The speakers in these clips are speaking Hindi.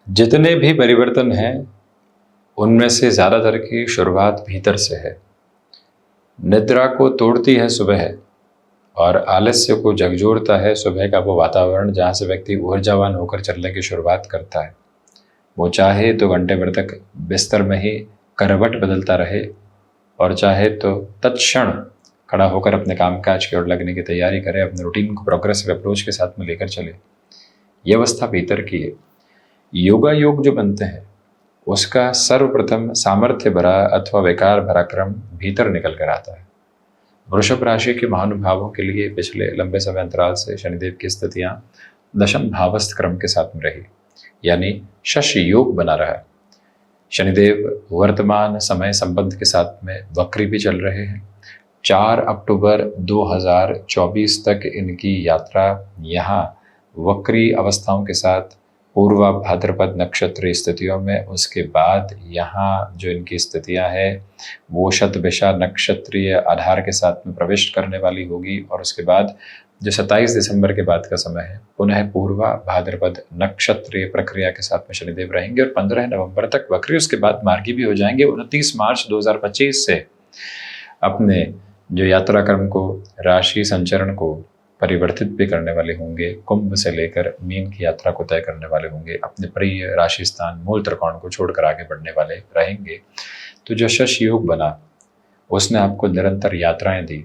जितने भी परिवर्तन हैं उनमें से ज़्यादातर की शुरुआत भीतर से है। निद्रा को तोड़ती है सुबह और आलस्य को झकझोरता है सुबह का वो वातावरण जहाँ से व्यक्ति ऊर्जावान होकर चलने की शुरुआत करता है। वो चाहे तो घंटे भर तक बिस्तर में ही करवट बदलता रहे और चाहे तो तत्क्षण खड़ा होकर अपने कामकाज की ओर लगने की तैयारी करे, अपने रूटीन को प्रोग्रेसिव अप्रोच के साथ में लेकर चले। ये अवस्था भीतर की है। योगा योग जो बनते हैं उसका सर्वप्रथम सामर्थ्य भरा अथवा विकार भरा क्रम भीतर निकल कर आता है। वृषभ राशि के महानुभावों के लिए पिछले लंबे समय अंतराल से शनिदेव की स्थितियां दशम भावस्थ क्रम के साथ में रही, यानी शश योग बना रहा। शनिदेव वर्तमान समय संबंध के साथ में वक्री भी चल रहे हैं। 4 अक्टूबर 2024 तक इनकी यात्रा यहाँ वक्री अवस्थाओं के साथ पूर्वा भाद्रपद नक्षत्र स्थितियों में, उसके बाद यहाँ जो इनकी स्थितियाँ हैं वो शतभिषा नक्षत्रीय आधार के साथ में प्रवेश करने वाली होगी। और उसके बाद जो 27 दिसंबर के बाद का समय है पुनः पूर्वा भाद्रपद नक्षत्रीय प्रक्रिया के साथ में शनिदेव रहेंगे और 15 नवंबर तक वक्री, उसके बाद मार्गी भी हो जाएंगे। 29 मार्च 2025 से अपने जो यात्रा क्रम को, राशि संचरण को परिवर्तित भी करने वाले होंगे। कुंभ से लेकर मीन की यात्रा को तय करने वाले होंगे। अपने प्रिय राशि स्थान मूल त्रिकोण को छोड़कर आगे बढ़ने वाले रहेंगे। तो जो शश योग बना उसने आपको निरंतर यात्राएं दी,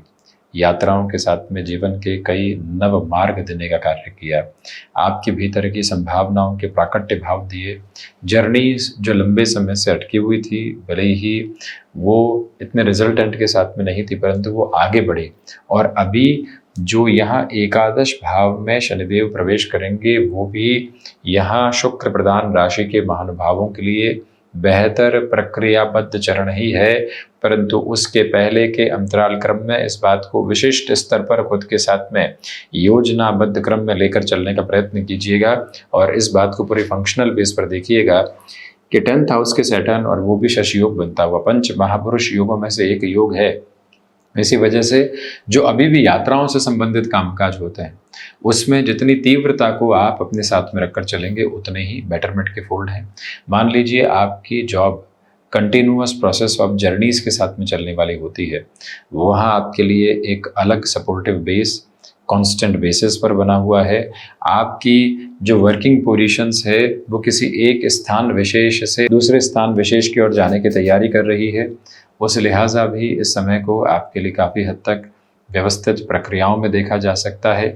यात्राओं के साथ में जीवन के कई नव मार्ग देने का कार्य किया, आपके भीतर की संभावनाओं के प्राकट्य भाव दिए। जर्नी जो लंबे समय से अटकी हुई थी, भले ही वो इतने रिजल्टेंट के साथ में नहीं थी, परंतु वो आगे बढ़ी। और अभी जो यहाँ एकादश भाव में शनिदेव प्रवेश करेंगे वो भी यहाँ शुक्र प्रधान राशि के महानुभावों के लिए बेहतर प्रक्रियाबद्ध चरण ही है। परंतु उसके पहले के अंतराल क्रम में इस बात को विशिष्ट स्तर पर खुद के साथ में योजनाबद्ध क्रम में लेकर चलने का प्रयत्न कीजिएगा और इस बात को पूरी फंक्शनल बेस पर देखिएगा कि 10th हाउस के सैटर्न, और वो भी शश योग बनता हुआ पंच महापुरुष योगों में से एक योग है। इसी वजह से जो अभी भी यात्राओं से संबंधित कामकाज होते हैं उसमें जितनी तीव्रता को आप अपने साथ में रखकर चलेंगे उतने ही बेटरमेंट के फोल्ड हैं। मान लीजिए आपकी job continuous process of journeys के साथ में चलने वाली होती है, वहाँ आपके लिए एक अलग सपोर्टिव बेस कांस्टेंट बेसिस पर बना हुआ है। आपकी जो वर्किंग पोजीशंस है वो किसी एक स्थान विशेष से दूसरे स्थान विशेष की ओर जाने की तैयारी कर रही है। उस लिहाजा भी इस समय को आपके लिए काफ़ी हद तक व्यवस्थित प्रक्रियाओं में देखा जा सकता है।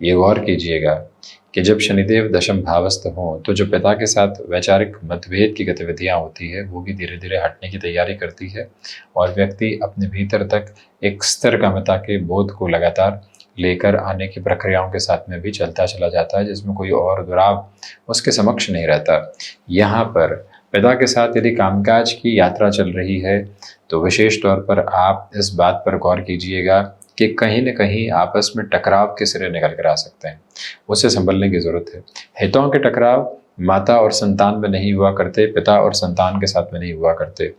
ये गौर कीजिएगा कि जब शनिदेव दशम भावस्थ हों तो जो पिता के साथ वैचारिक मतभेद की गतिविधियां होती है वो भी धीरे धीरे हटने की तैयारी करती है और व्यक्ति अपने भीतर तक एक स्थिरकामता के बोध को लगातार लेकर आने की प्रक्रियाओं के साथ में भी चलता चला जाता है, जिसमें कोई और दुराव उसके समक्ष नहीं रहता। यहाँ पर पिता के साथ यदि कामकाज की यात्रा चल रही है तो विशेष तौर पर आप इस बात पर गौर कीजिएगा कि कहीं न कहीं आपस में टकराव के सिरे निकल कर आ सकते हैं, उससे संभलने की ज़रूरत है। हितों के टकराव माता और संतान में नहीं हुआ करते, पिता और संतान के साथ में नहीं हुआ करते,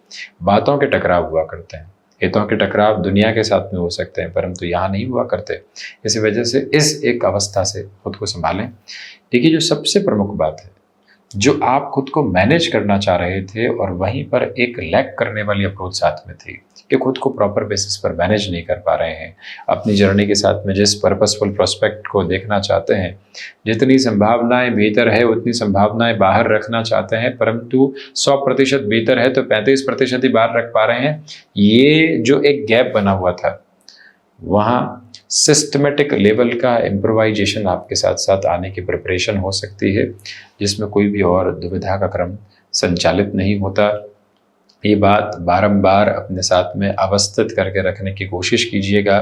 बातों के टकराव हुआ करते हैं। हितों के टकराव दुनिया के साथ में हो सकते हैं परंतु यहाँ नहीं हुआ करते। इसी वजह से इस एक अवस्था से खुद को संभालें। देखिए, जो सबसे प्रमुख बात है, जो आप खुद को मैनेज करना चाह रहे थे और वहीं पर एक लैक करने वाली अप्रोच साथ में थी कि खुद को प्रॉपर बेसिस पर मैनेज नहीं कर पा रहे हैं। अपनी जर्नी के साथ में जिस पर्पसफुल प्रोस्पेक्ट को देखना चाहते हैं, जितनी संभावनाएं भीतर है उतनी संभावनाएं बाहर रखना चाहते हैं, परंतु 100% भीतर है तो 35% ही बाहर रख पा रहे हैं। ये जो एक गैप बना हुआ था, वहाँ सिस्टमेटिक लेवल का इम्प्रोवाइजेशन आपके साथ साथ आने की प्रिपरेशन हो सकती है, जिसमें कोई भी और दुविधा का क्रम संचालित नहीं होता। ये बात बारंबार अपने साथ में अवस्थित करके रखने की कोशिश कीजिएगा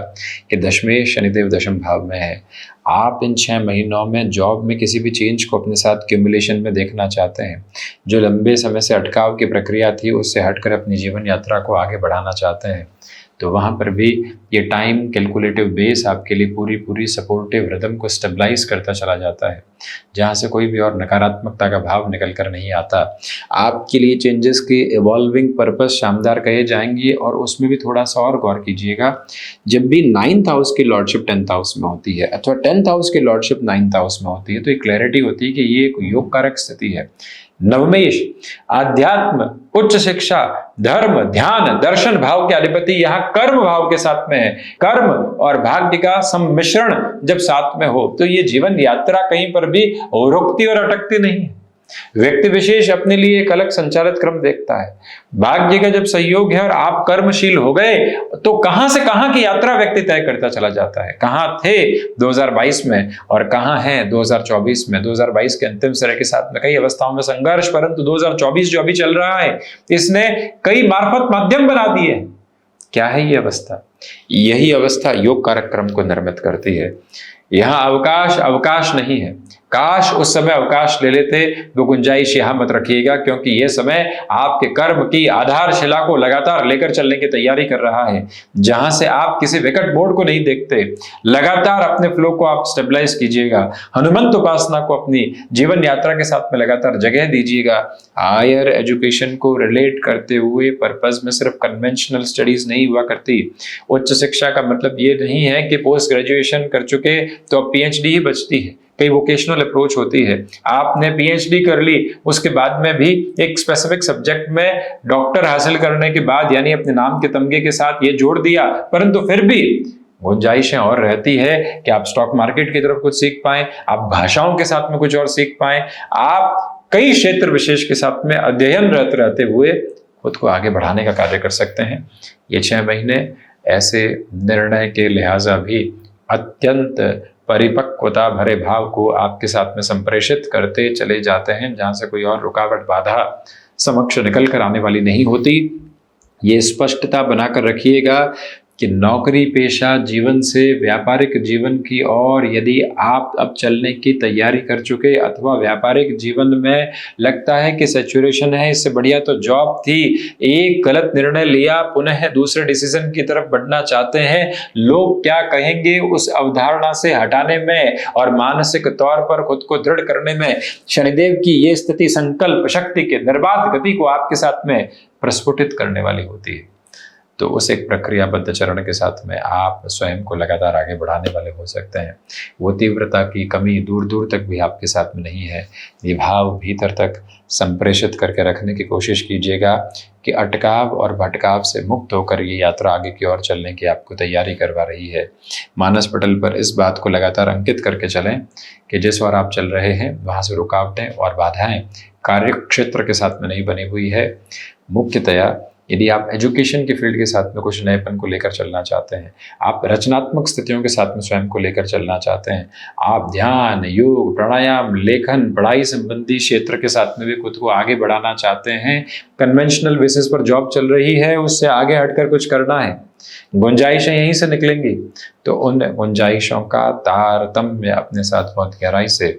कि दशमेश शनिदेव दशम भाव में है। आप इन 6 महीनों में जॉब में किसी भी चेंज को अपने साथ क्यूमुलेशन में देखना चाहते हैं, जो लंबे समय से अटकाव की प्रक्रिया थी उससे हटकर अपनी जीवन यात्रा को आगे बढ़ाना चाहते हैं, तो वहाँ पर भी ये टाइम कैलकुलेटिव बेस आपके लिए पूरी पूरी सपोर्टिव रिदम को स्टेबलाइज करता चला जाता है, जहाँ से कोई भी और नकारात्मकता का भाव निकल कर नहीं आता। आपके लिए चेंजेस के इवॉल्विंग पर्पस शानदार कहे जाएंगे, और उसमें भी थोड़ा सा और गौर कीजिएगा। जब भी 9th हाउस की लॉर्डशिप 10th हाउस में होती है अथवा 10th हाउस की लॉर्डशिप 9th हाउस में होती है, तो एक क्लैरिटी होती है कि ये एक योग कारक स्थिति है। नवमेश आध्यात्म, उच्च शिक्षा, धर्म, ध्यान, दर्शन भाव के अधिपति यहाँ कर्म भाव के साथ में है। कर्म और भाग्य का सम्मिश्रण जब साथ में हो तो ये जीवन यात्रा कहीं पर भी रुकती और अटकती नहीं है। व्यक्ति विशेष अपने लिए एक अलग संचालित क्रम देखता है। भाग्य का जब सहयोग है और आप कर्मशील हो गए तो कहां से कहां की यात्रा व्यक्ति तय करता चला जाता है। कहां थे 2022 में और कहां है 2024 में। 2022 के अंतिम सिरे के साथ में कई अवस्थाओं में संघर्ष, परंतु 2024 जो अभी चल रहा है इसने कई मार्फत माध्यम बना दिए। क्या है ये अवस्था? यही अवस्था योग कारक क्रम को निर्मित करती है। यहां अवकाश नहीं है। काश उस समय अवकाश ले लेते, वो गुंजाइश यहां मत रखिएगा, क्योंकि यह समय आपके कर्म की आधारशिला को लगातार लेकर चलने की तैयारी कर रहा है, जहां से आप किसी विकट मोड़ को नहीं देखते। लगातार अपने फ्लो को आप स्टेबलाइज कीजिएगा। हनुमंत उपासना को अपनी जीवन यात्रा के साथ में लगातार जगह दीजिएगा। हायर एजुकेशन को रिलेट करते हुए पर्पज में सिर्फ कन्वेंशनल स्टडीज नहीं हुआ करती। उच्च शिक्षा का मतलब ये नहीं है कि पोस्ट ग्रेजुएशन कर चुके तो अब पीएचडी ही बचती है। कई वोकेशनल अप्रोच होती है। आपने पीएचडी कर ली, उसके बाद में भी एक स्पेसिफिक सब्जेक्ट में डॉक्टर हासिल करने के बाद यानी अपने नाम के तमगे के साथ ये जोड़ दिया, परंतु फिर भी गुंजाइशें और रहती है कि आप स्टॉक मार्केट की तरफ कुछ सीख पाएं, आप भाषाओं के साथ में कुछ और सीख पाएं, आप कई क्षेत्र विशेष के साथ में अध्ययनरत रहते हुए खुद को आगे बढ़ाने का कार्य कर सकते हैं। ये 6 महीने ऐसे निर्णय के लिहाजा भी अत्यंत परिपक्वता भरे भाव को आपके साथ में संप्रेषित करते चले जाते हैं, जहां से कोई और रुकावट बाधा समक्ष निकल कर आने वाली नहीं होती। ये स्पष्टता बनाकर रखिएगा कि नौकरी पेशा जीवन से व्यापारिक जीवन की ओर यदि आप अब चलने की तैयारी कर चुके अथवा व्यापारिक जीवन में लगता है कि सैचुरेशन है, इससे बढ़िया तो जॉब थी, एक गलत निर्णय लिया, पुनः दूसरे डिसीजन की तरफ बढ़ना चाहते हैं, लोग क्या कहेंगे उस अवधारणा से हटाने में और मानसिक तौर पर खुद को दृढ़ करने में शनिदेव की ये स्थिति संकल्प शक्ति के निर्बाध गति को आपके साथ में प्रस्फुटित करने वाली होती है। तो उस एक प्रक्रियाबद्ध चरण के साथ में आप स्वयं को लगातार आगे बढ़ाने वाले हो सकते हैं। वो तीव्रता की कमी दूर दूर तक भी आपके साथ में नहीं है। ये भाव भीतर तक संप्रेषित करके रखने की कोशिश कीजिएगा कि अटकाव और भटकाव से मुक्त होकर ये यात्रा आगे की ओर चलने की आपको तैयारी करवा रही है। मानस पटल पर इस बात को लगातार अंकित करके चलें कि जिस ओर आप चल रहे हैं वहाँ से रुकावटें और बाधाएं कार्य क्षेत्र के साथ में नहीं बनी हुई है। मुख्यतया यदि आप एजुकेशन के फील्ड के साथ में कुछ नएपन को लेकर चलना चाहते हैं, आप रचनात्मक स्थितियों के साथ में स्वयं को लेकर चलना चाहते हैं, आप ध्यान, योग, प्राणायाम, लेखन, पढ़ाई संबंधी क्षेत्र के साथ में भी खुद को आगे बढ़ाना चाहते हैं, कन्वेंशनल बेसिस पर जॉब चल रही है, उससे आगे हटकर कुछ करना है, गुंजाइशें यहीं से निकलेंगी, तो उन गुंजाइशों का तारतम्य अपने साथ बहुत गहराई से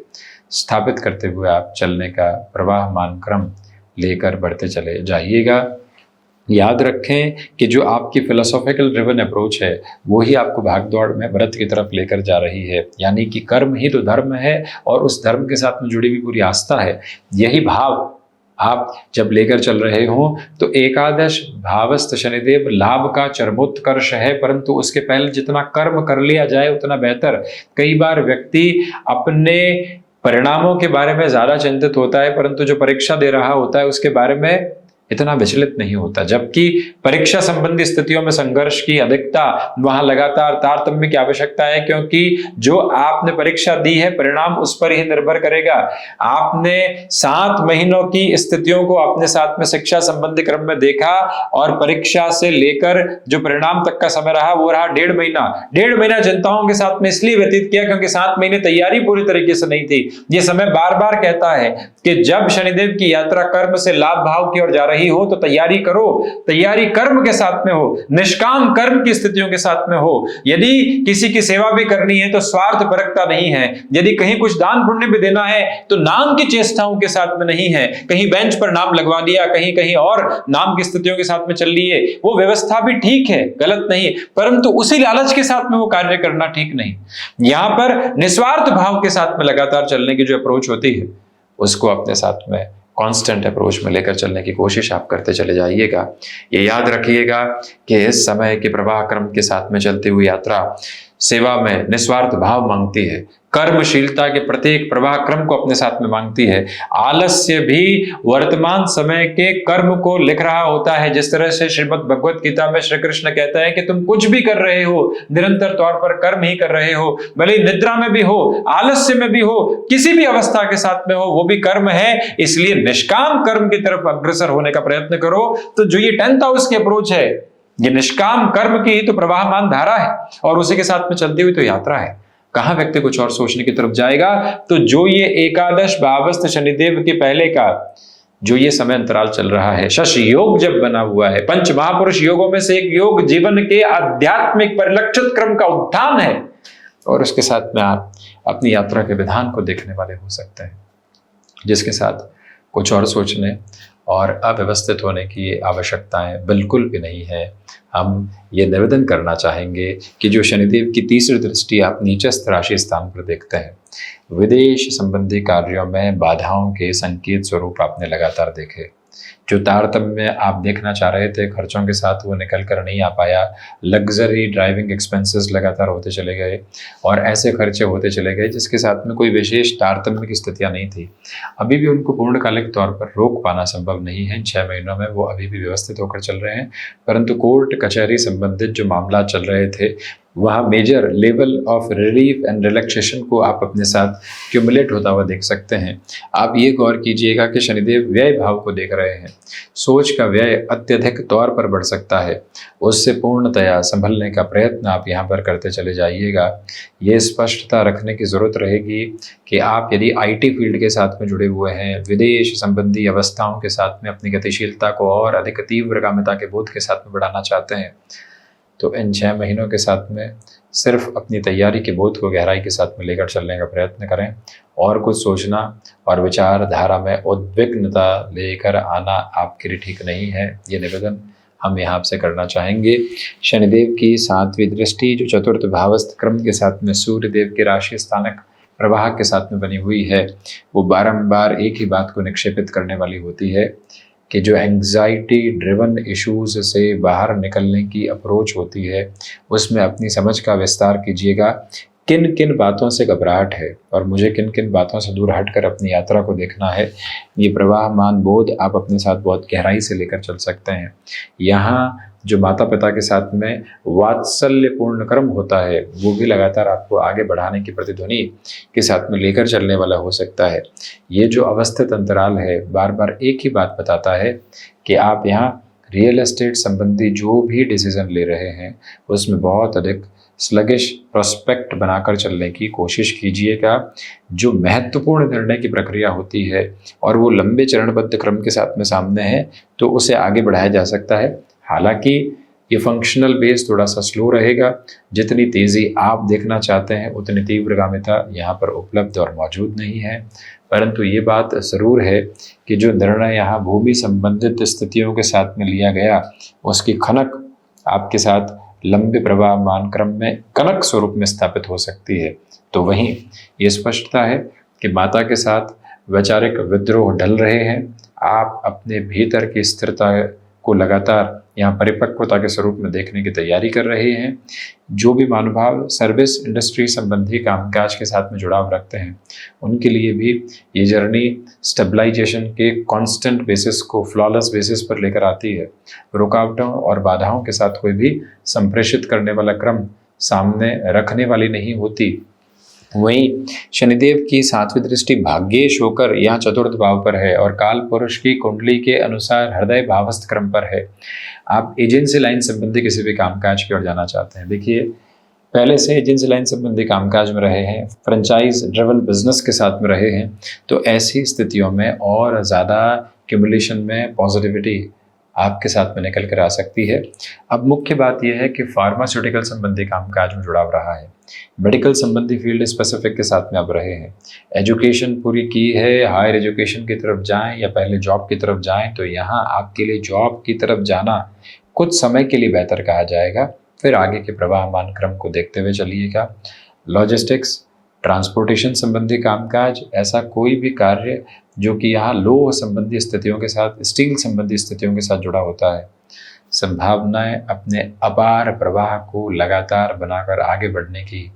स्थापित करते हुए आप चलने का प्रवाहमान क्रम लेकर बढ़ते चले जाइएगा। याद रखें कि जो आपकी फिलोसॉफिकल ड्रिवन अप्रोच है वो ही आपको भागदौड़ में व्रत की तरफ लेकर जा रही है, यानी कि कर्म ही तो धर्म है और उस धर्म के साथ में जुड़ी हुई पूरी आस्था है। यही भाव आप जब लेकर चल रहे हो तो एकादश भावस्थ शनिदेव लाभ का चरमोत्कर्ष है, परंतु उसके पहले जितना कर्म कर लिया जाए उतना बेहतर। कई बार व्यक्ति अपने परिणामों के बारे में ज्यादा चिंतित होता है, परंतु जो परीक्षा दे रहा होता है उसके बारे में इतना विचलित नहीं होता, जबकि परीक्षा संबंधी स्थितियों में संघर्ष की अधिकता, वहां लगातार तारतम्य की आवश्यकता है, क्योंकि जो आपने परीक्षा दी है परिणाम उस पर ही निर्भर करेगा। आपने 7 महीनों की स्थितियों को अपने साथ में शिक्षा संबंधी क्रम में देखा और परीक्षा से लेकर जो परिणाम तक का समय रहा वो रहा 1.5 महीना। 1.5 महीना चिंताओं के साथ में इसलिए व्यतीत किया क्योंकि 7 महीने तैयारी पूरी तरीके से नहीं थी। ये समय बार बार कहता है कि जब शनिदेव की यात्रा कर्म से लाभ भाव की ओर जा रही रही हो तो तैयारी करो, तैयारी कर्म के साथ में हो, निष्काम कर्म की स्थितियों के साथ में हो। यदि किसी की सेवा भी करनी है तो स्वार्थ परकता नहीं है, यदि कहीं कुछ दान पुण्य भी देना है तो नाम की चेष्टाओं के साथ में नहीं है, कहीं बेंच पर नाम लगवा दिया, कहीं कहीं और नाम की स्थितियों के साथ में चल लिए, वो व्यवस्था भी ठीक है, गलत नहीं, परंतु उसी लालच के साथ में वो कार्य करना ठीक नहीं। यहां पर निस्वार्थ भाव के साथ में लगातार चलने की जो अप्रोच होती है उसको अपने साथ में कांस्टेंट अप्रोच में लेकर चलने की कोशिश आप करते चले जाइएगा। ये याद रखिएगा कि इस समय के प्रवाह क्रम के साथ में चलती हुई यात्रा सेवा में निस्वार्थ भाव मांगती है, कर्मशीलता के प्रत्येक प्रवाह क्रम को अपने साथ में मांगती है। आलस्य भी वर्तमान समय के कर्म को लिख रहा होता है। जिस तरह से श्रीमद् भगवत गीता में श्री कृष्ण कहता है कि तुम कुछ भी कर रहे हो, निरंतर तौर पर कर्म ही कर रहे हो, भले निद्रा में भी हो, आलस्य में भी हो, किसी भी अवस्था के साथ में हो, वो भी कर्म है। इसलिए निष्काम कर्म की तरफ अग्रसर होने का प्रयत्न करो। तो जो ये 10th हाउस की अप्रोच है, ये निष्काम कर्म की ही तो प्रवाहमान धारा है और उसी के साथ में चलती हुई तो यात्रा है। कहां व्यक्ति कुछ और सोचने की तरफ जाएगा? तो जो ये एकादश भावस्थ शनिदेव के पहले का जो ये समय अंतराल चल रहा है, शश योग जब बना हुआ है, पंच महापुरुष योगों में से एक योग जीवन के आध्यात्मिक परिलक्षित क्रम का उत्थान है और उसके साथ में आप अपनी यात्रा के विधान को देखने वाले हो सकते हैं, जिसके साथ कुछ और सोचने और अव्यवस्थित होने की आवश्यकताएं बिल्कुल भी नहीं है। हम ये निवेदन करना चाहेंगे कि जो शनिदेव की तीसरी दृष्टि आप नीचस्थ राशि स्थान पर देखते हैं, विदेश संबंधी कार्यों में बाधाओं के संकेत स्वरूप आपने लगातार देखे। जो तारतम्य आप देखना चाह रहे थे खर्चों के साथ, वो निकल कर नहीं आ पाया। लग्जरी ड्राइविंग एक्सपेंसेस लगातार होते चले गए और ऐसे खर्चे होते चले गए जिसके साथ में कोई विशेष तारतम्य की स्थितियां नहीं थी। अभी भी उनको पूर्णकालिक तौर पर रोक पाना संभव नहीं है। 6 महीनों में वो अभी भी व्यवस्थित होकर चल रहे हैं, परंतु कोर्ट कचहरी संबंधित जो मामला चल रहे थे वहाँ major level of relief and relaxation को आप अपने साथ क्यूमुलेट होता हुआ देख सकते हैं। आप ये गौर कीजिएगा कि शनिदेव व्यय भाव को देख रहे हैं। सोच का व्यय अत्यधिक तौर पर बढ़ सकता है, उससे पूर्णतया संभलने का प्रयत्न आप यहाँ पर करते चले जाइएगा। ये स्पष्टता रखने की ज़रूरत रहेगी कि आप यदि IT फील्ड के साथ में जुड़े हुए हैं, विदेश संबंधी अवस्थाओं के साथ में अपनी गतिशीलता को और अधिक तीव्रगामिता के बोध के साथ में बढ़ाना चाहते हैं, तो इन 6 महीनों के साथ में सिर्फ अपनी तैयारी के बोध को गहराई के साथ में लेकर चलने का प्रयत्न करें और कुछ सोचना और विचारधारा में उद्विग्नता लेकर आना आपके लिए ठीक नहीं है। ये निवेदन हम यहाँ आपसे करना चाहेंगे। शनिदेव की 7वीं दृष्टि जो चतुर्थ भावस्थ क्रम के साथ में सूर्यदेव के राशि स्थानक प्रवाह के साथ में बनी हुई है, वो बारंबार एक ही बात को निक्षेपित करने वाली होती है कि जो एंग्जाइटी ड्रिवन इश्यूज से बाहर निकलने की अप्रोच होती है उसमें अपनी समझ का विस्तार कीजिएगा। किन किन बातों से घबराहट है और मुझे किन किन बातों से दूर हटकर अपनी यात्रा को देखना है, ये प्रवाहमान बोध आप अपने साथ बहुत गहराई से लेकर चल सकते हैं। यहाँ जो माता पिता के साथ में वात्सल्यपूर्ण कर्म होता है वो भी लगातार आपको आगे बढ़ाने की प्रतिध्वनि के साथ में लेकर चलने वाला हो सकता है। ये जो अवस्थित अंतराल है बार बार एक ही बात बताता है कि आप यहाँ रियल एस्टेट संबंधी जो भी डिसीजन ले रहे हैं उसमें बहुत अधिक स्लगिश प्रोस्पेक्ट बनाकर चलने की कोशिश कीजिएगा। जो महत्वपूर्ण निर्णय की प्रक्रिया होती है और वो लंबे चरणबद्ध क्रम के साथ में सामने है तो उसे आगे बढ़ाया जा सकता है। हालांकि ये फंक्शनल बेस थोड़ा सा स्लो रहेगा। जितनी तेज़ी आप देखना चाहते हैं उतनी तीव्रगामिता यहाँ पर उपलब्ध और मौजूद नहीं है, परंतु ये बात ज़रूर है कि जो निर्णय यहाँ भूमि संबंधित स्थितियों के साथ में लिया गया उसकी खनक आपके साथ लंबे प्रवाहमान क्रम में कनक स्वरूप में स्थापित हो सकती है। तो वहीं ये स्पष्टता है कि माता के साथ वैचारिक विद्रोह ढल रहे हैं। आप अपने भीतर की स्थिरता को लगातार यहाँ परिपक्वता के स्वरूप में देखने की तैयारी कर रहे हैं। जो भी महानुभाव सर्विस इंडस्ट्री संबंधी कामकाज के साथ में जुड़ाव रखते हैं उनके लिए भी ये जर्नी स्टेबलाइजेशन के कांस्टेंट बेसिस को फ्लॉलेस बेसिस पर लेकर आती है। रुकावटों और बाधाओं के साथ कोई भी संप्रेषित करने वाला क्रम सामने रखने वाली नहीं होती। वहीं शनिदेव की 7वीं दृष्टि भाग्येश होकर यहाँ चतुर्थ भाव पर है और काल पुरुष की कुंडली के अनुसार हृदय भावस्थ क्रम पर है। आप एजेंसी लाइन संबंधी किसी भी कामकाज की ओर जाना चाहते हैं, देखिए पहले से एजेंसी लाइन संबंधी कामकाज में रहे हैं, फ्रेंचाइज ड्रिवन बिजनेस के साथ में रहे हैं, तो ऐसी स्थितियों में और ज़्यादा क्यूमुलेशन में पॉजिटिविटी आपके साथ में निकल कर आ सकती है। अब मुख्य बात यह है कि फार्मास्यूटिकल संबंधी कामकाज में जुड़ाव रहा है, मेडिकल संबंधी फील्ड स्पेसिफिक के साथ में आप रहे हैं, एजुकेशन पूरी की है, हायर एजुकेशन की तरफ जाएं या पहले जॉब की तरफ जाएं, तो यहाँ आपके लिए जॉब की तरफ जाना कुछ समय के लिए बेहतर कहा जाएगा, फिर आगे के प्रवाहमान क्रम को देखते हुए चलिएगा। लॉजिस्टिक्स, ट्रांसपोर्टेशन संबंधी कामकाज, ऐसा कोई भी कार्य जो कि यहाँ लोह संबंधी स्थितियों के साथ, स्टील संबंधी स्थितियों के साथ जुड़ा होता है, संभावनाएं अपने अपार प्रवाह को लगातार बनाकर आगे बढ़ने की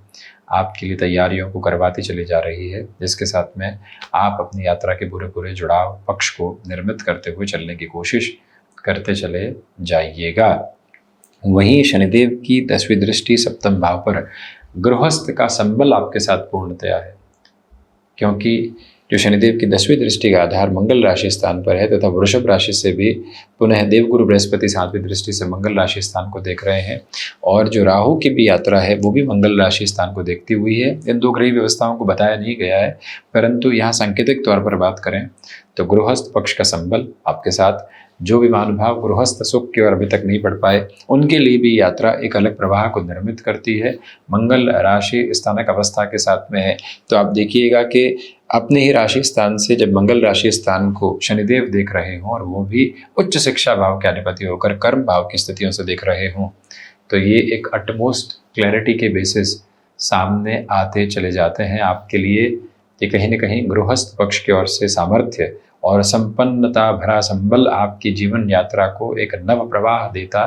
आपके लिए तैयारियों को करवाती चली जा रही है, जिसके साथ में आप अपनी यात्रा के पूरे पूरे जुड़ाव पक्ष को निर्मित करते हुए चलने की कोशिश करते चले जाइएगा। वहीं शनिदेव की 10वीं दृष्टि सप्तम भाव पर गृहस्थ का संबल आपके साथ पूर्णतया है, क्योंकि जो शनिदेव की 10वीं दृष्टि का आधार मंगल राशि स्थान पर है तथा वृषभ राशि से भी पुनः देवगुरु बृहस्पति 7वीं दृष्टि से मंगल राशि स्थान को देख रहे हैं, और जो राहु की भी यात्रा है वो भी मंगल राशि स्थान को देखती हुई है। इन दो ग्रही व्यवस्थाओं को बताया नहीं गया है, परंतु यहाँ सांकेतिक तौर पर बात करें तो गृहस्थ पक्ष का संबल आपके साथ, जो भी महानुभाव गृहस्थ सुख की ओर अभी तक नहीं बढ़ पाए उनके लिए भी यात्रा एक अलग प्रवाह को निर्मित करती है। मंगल राशि स्थानक अवस्था के साथ में है, तो आप देखिएगा कि अपने ही राशि स्थान से जब मंगल राशि स्थान को शनिदेव देख रहे हों और वो भी उच्च शिक्षा भाव के अधिपति होकर कर्म भाव की स्थितियों से देख रहे हों, तो ये एक अटमोस्ट क्लैरिटी के बेसिस सामने आते चले जाते हैं आपके लिए कि कहीं न कहीं गृहस्थ पक्ष की ओर से सामर्थ्य और संपन्नता भरा संबल आपकी जीवन यात्रा को एक नव प्रवाह देता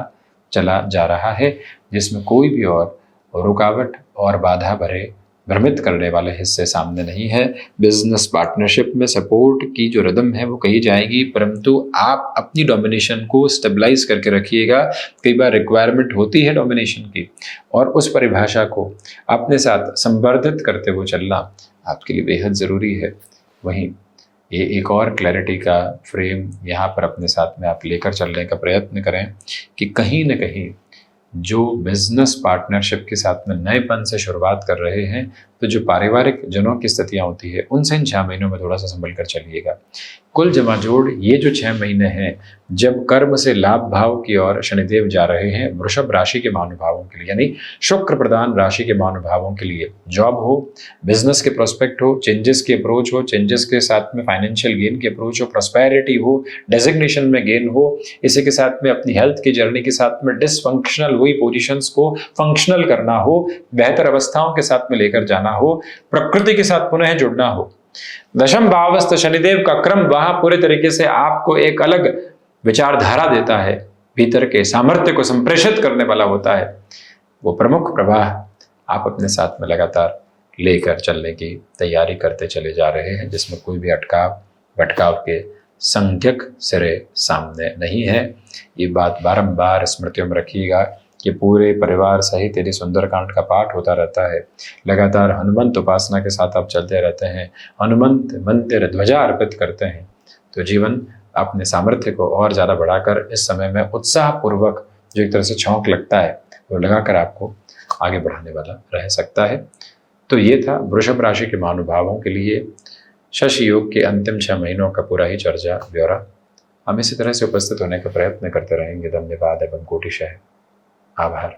चला जा रहा है, जिसमें कोई भी और रुकावट और बाधा भरे भ्रमित करने वाले हिस्से सामने नहीं है। बिजनेस पार्टनरशिप में सपोर्ट की जो रदम है वो कही जाएगी, परंतु आप अपनी डोमिनेशन को स्टेबलाइज करके रखिएगा। कई बार रिक्वायरमेंट होती है डोमिनेशन की, और उस परिभाषा को अपने साथ संवर्धित करते हुए चलना आपके लिए बेहद ज़रूरी है। वहीं ये एक और क्लैरिटी का फ्रेम यहाँ पर अपने साथ में आप लेकर चलने का प्रयत्न करें कि कहीं न कहीं जो बिजनेस पार्टनरशिप के साथ में नएपन से शुरुआत कर रहे हैं, तो जो पारिवारिक जनों की स्थितियाँ होती है उनसे इन 6 महीनों में थोड़ा सा संभल कर चलिएगा। कुल जमा जोड़ ये जो 6 महीने हैं, जब कर्म से लाभ भाव की ओर शनिदेव जा रहे हैं वृषभ राशि के महानुभावों के लिए, यानी शुक्र प्रधान राशि के महानुभावों के लिए, जॉब हो, बिजनेस के प्रोस्पेक्ट हो, चेंजेस की अप्रोच हो, चेंजेस के साथ में फाइनेंशियल गेन की अप्रोच हो, प्रॉस्पेरिटी हो, डेजिग्नेशन में गेन हो, इसी के साथ में अपनी हेल्थ की जर्नी के साथ में डिसफंक्शनल हुई पोजीशंस को फंक्शनल करना हो, बेहतर अवस्थाओं के साथ में लेकर जाना हो, प्रकृति के साथ पुनः जुड़ना हो। दशम भावस्थ शनिदेव का क्रम वहां पूरे तरीके से आपको एक अलग विचारधारा देता है, भीतर के सामर्थ्य को संप्रेषित करने वाला होता है। वो प्रमुख प्रवाह आप अपने साथ में लगातार लेकर चलने की तैयारी करते चले जा रहे हैं, जिसमें कोई भी अटकाव भटकाव के संख्यक सिरे सामने नहीं है। ये बात बारंबार स्मृतियों में रखिएगा कि पूरे परिवार सहित यदि सुंदरकांड का पाठ होता रहता है, लगातार हनुमंत उपासना के साथ आप चलते रहते हैं, हनुमंत मंदिर ध्वजा अर्पित करते हैं, तो जीवन अपने सामर्थ्य को और ज़्यादा बढ़ाकर इस समय में उत्साहपूर्वक जो एक तरह से छौंक लगता है वो लगाकर आपको आगे बढ़ाने वाला रह सकता है। तो ये था वृषभ राशि के महानुभावों के लिए शशि योग के अंतिम 6 महीनों का पूरा ही चर्चा ब्यौरा। हम इसी तरह से उपस्थित होने का प्रयत्न करते रहेंगे। धन्यवाद एवं कोटिशः आभार।